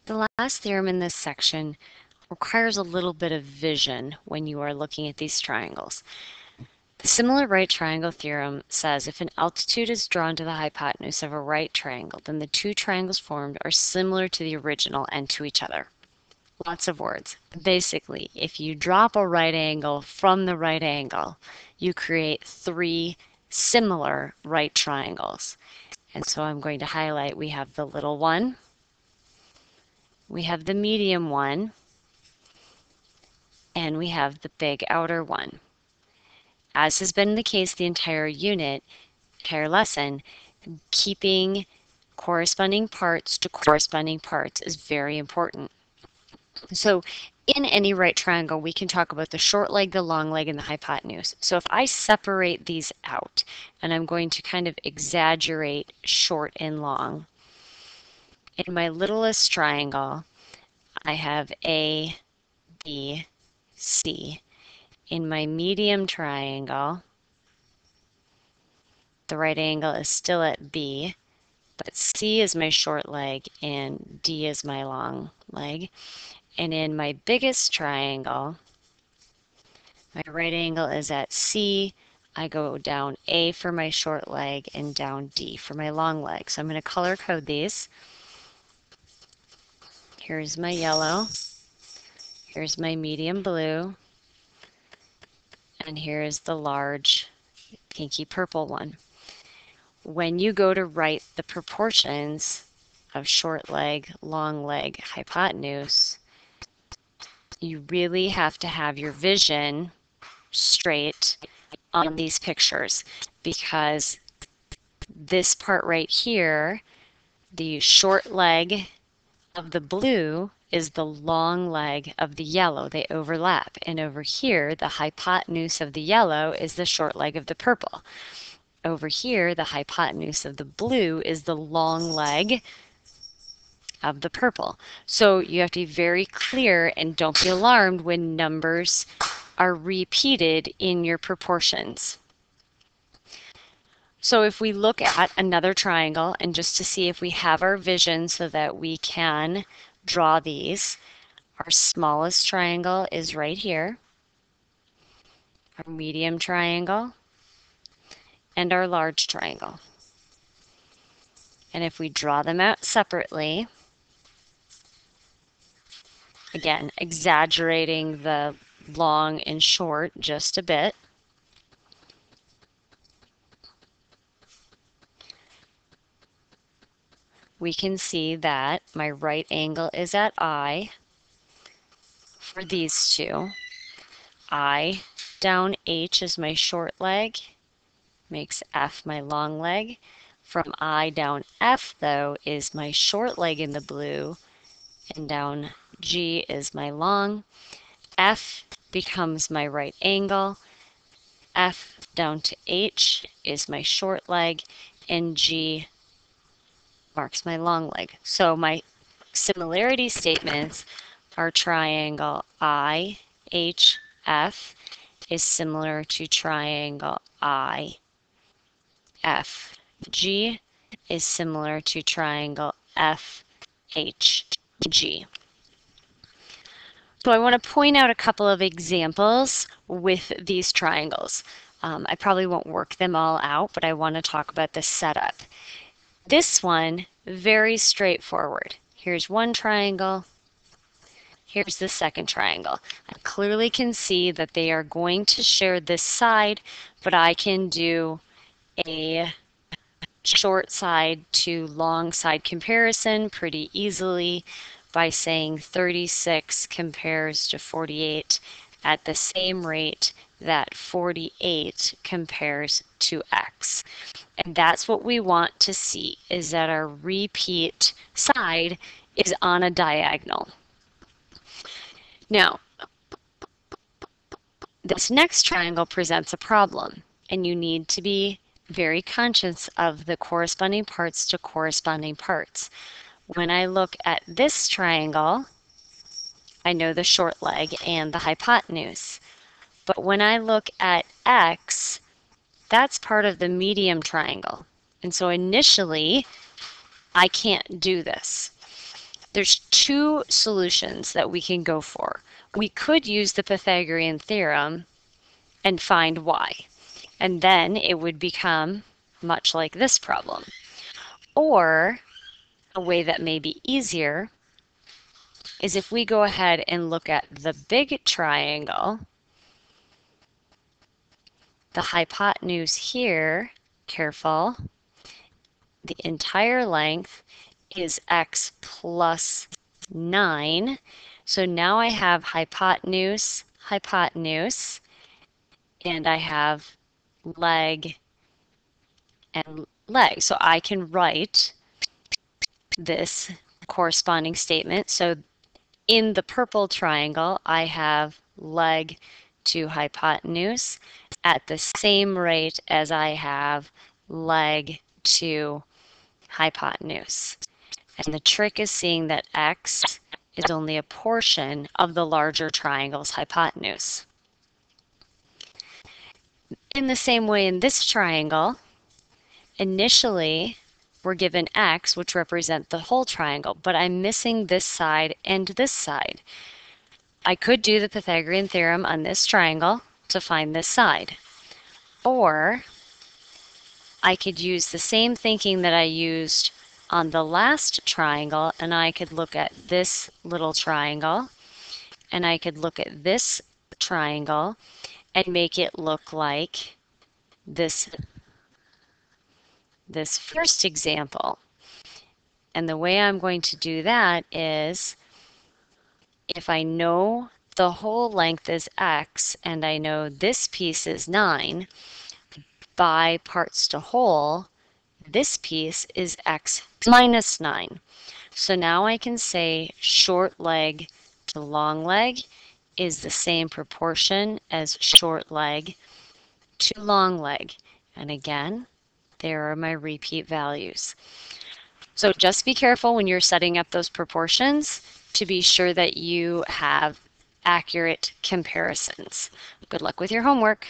The last theorem in this section requires a little bit of vision when you are looking at these triangles. The similar right triangle theorem says if an altitude is drawn to the hypotenuse of a right triangle, then the two triangles formed are similar to the original and to each other. Lots of words. Basically, if you drop a right angle from the right angle, you create three similar right triangles. And so I'm going to highlight, we have the little one, we have the medium one, and we have the big outer one. As has been the case the entire lesson, keeping corresponding parts to corresponding parts is very important. So in any right triangle, we can talk about the short leg, the long leg, and the hypotenuse. So if I separate these out, and I'm going to kind of exaggerate short and long, in my littlest triangle, I have A, B, C. In my medium triangle, the right angle is still at B, but C is my short leg and D is my long leg. And in my biggest triangle, my right angle is at C. I go down A for my short leg and down D for my long leg. So I'm going to color code these. Here's my yellow. Here's my medium blue. And here's the large pinky purple one. When you go to write the proportions of short leg, long leg, hypotenuse, you really have to have your vision straight on these pictures, because this part right here, the short leg of the blue is the long leg of the yellow. They overlap. And over here, the hypotenuse of the yellow is the short leg of the purple. Over here, the hypotenuse of the blue is the long leg of the purple. So you have to be very clear and don't be alarmed when numbers are repeated in your proportions. So if we look at another triangle, and just to see if we have our vision so that we can draw these, our smallest triangle is right here, our medium triangle, and our large triangle. And if we draw them out separately, again, exaggerating the long and short just a bit, we can see that my right angle is at I for these two. I down H is my short leg, makes F my long leg. From I down F, though, is my short leg in the blue, and down G is my long. F becomes my right angle. F down to H is my short leg, and G marks my long leg. So my similarity statements are triangle IHF is similar to triangle IFG is similar to triangle FHG. So I want to point out a couple of examples with these triangles. I probably won't work them all out, but I want to talk about the setup. This one, very straightforward. Here's one triangle. Here's the second triangle. I clearly can see that they are going to share this side, but I can do a short side to long side comparison pretty easily by saying 36 compares to 48 at the same rate that 48 compares to X. And that's what we want to see, is that our repeat side is on a diagonal. Now, this next triangle presents a problem, and you need to be very conscious of the corresponding parts to corresponding parts. When I look at this triangle, I know the short leg and the hypotenuse. But when I look at X, that's part of the medium triangle. And so initially, I can't do this. There's two solutions that we can go for. We could use the Pythagorean theorem and find y, and then it would become much like this problem. Or a way that may be easier is if we go ahead and look at the big triangle, the hypotenuse here, careful, the entire length is x plus 9. So now I have hypotenuse, hypotenuse, and I have leg and leg. So I can write this corresponding statement. So in the purple triangle, I have leg to hypotenuse at the same rate as I have leg to hypotenuse. And the trick is seeing that x is only a portion of the larger triangle's hypotenuse. In the same way in this triangle, initially we're given x, which represent the whole triangle, but I'm missing this side and this side. I could do the Pythagorean theorem on this triangle to find this side. Or I could use the same thinking that I used on the last triangle, and I could look at this little triangle, and I could look at this triangle and make it look like this first example. And the way I'm going to do that is, if I know the whole length is x and I know this piece is 9, by parts to whole, this piece is x minus 9. So now I can say short leg to long leg is the same proportion as short leg to long leg. And again, there are my repeat values. So just be careful when you're setting up those proportions to be sure that you have accurate comparisons. Good luck with your homework.